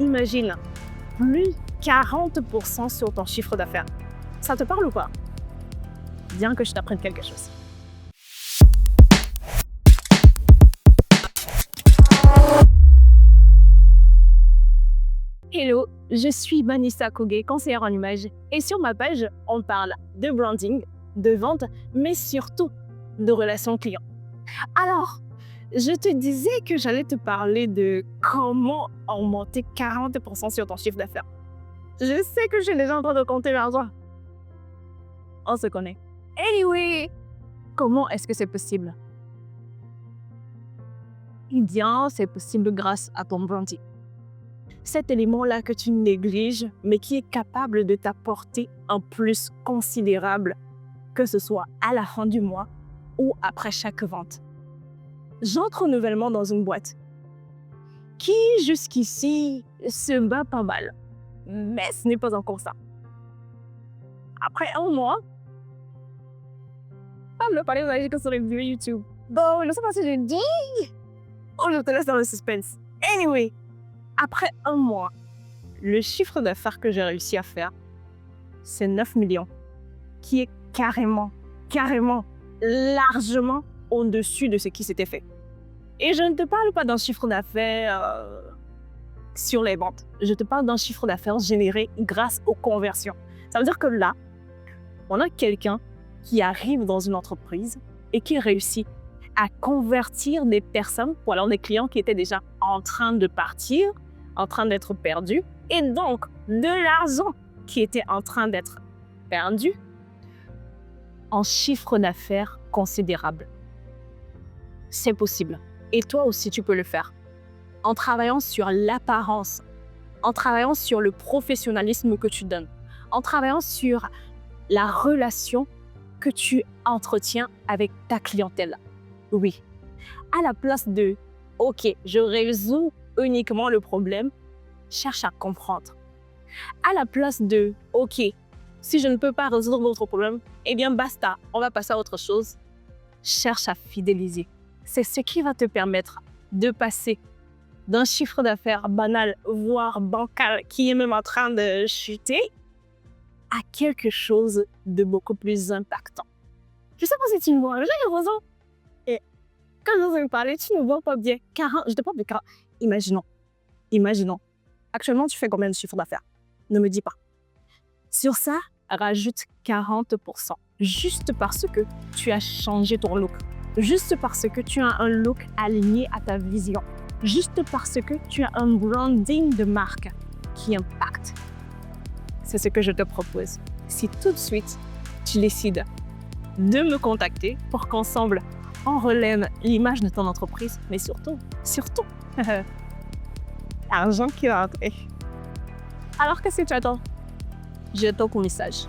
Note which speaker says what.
Speaker 1: Imagine, plus 40% sur ton chiffre d'affaires. Ça te parle ou pas? Bien que je t'apprenne quelque chose. Hello, je suis Vanessa Kogué, conseillère en images. Et sur ma page, on parle de branding, de vente, mais surtout de relations clients. Alors, je te disais que j'allais te parler de comment augmenter 40% sur ton chiffre d'affaires. Je sais que je suis déjà en train de compter l'argent. On se connaît. Anyway, comment est-ce que c'est possible? Eh bien, c'est possible grâce à ton branding. Cet élément-là que tu négliges, mais qui est capable de t'apporter un plus considérable, que ce soit à la fin du mois ou après chaque vente. J'entre nouvellement dans une boîte qui, jusqu'ici, se bat pas mal. Mais ce n'est pas encore ça. Après un mois, le palais magique sur les vidéos YouTube. Bon, je ne sais pas si je dis. Oh, je te laisse dans le suspense. Anyway, après un mois, le chiffre d'affaires que j'ai réussi à faire, c'est 9 millions, qui est carrément, largement au-dessus de ce qui s'était fait. Et je ne te parle pas d'un chiffre d'affaires sur les ventes. Je te parle d'un chiffre d'affaires généré grâce aux conversions. Ça veut dire que là, on a quelqu'un qui arrive dans une entreprise et qui réussit à convertir des personnes, ou alors des clients qui étaient déjà en train de partir, en train d'être perdus, et donc de l'argent qui était en train d'être perdu en chiffre d'affaires considérable. C'est possible. Et toi aussi, tu peux le faire. En travaillant sur l'apparence, en travaillant sur le professionnalisme que tu donnes, en travaillant sur la relation que tu entretiens avec ta clientèle. Oui. À la place de « Ok, je résous uniquement le problème », cherche à comprendre. À la place de « Ok, si je ne peux pas résoudre votre problème, eh bien basta, on va passer à autre chose », cherche à fidéliser. C'est ce qui va te permettre de passer d'un chiffre d'affaires banal, voire bancal, qui est même en train de chuter, à quelque chose de beaucoup plus impactant. Je sais pas si tu me vois, j'ai raison. Et quand je vais me parler, tu ne vois pas bien. Je te parle de 40. Imaginons. Actuellement, tu fais combien de chiffre d'affaires? Ne me dis pas. Sur ça, rajoute 40%. Juste parce que tu as changé ton look. Juste parce que tu as un look aligné à ta vision. Juste parce que tu as un branding de marque qui impacte. C'est ce que je te propose. Si tout de suite, tu décides de me contacter pour qu'ensemble, on relève l'image de ton entreprise, mais surtout, l'argent qui va entrer. Alors qu'est-ce que tu attends? J'attends ton message.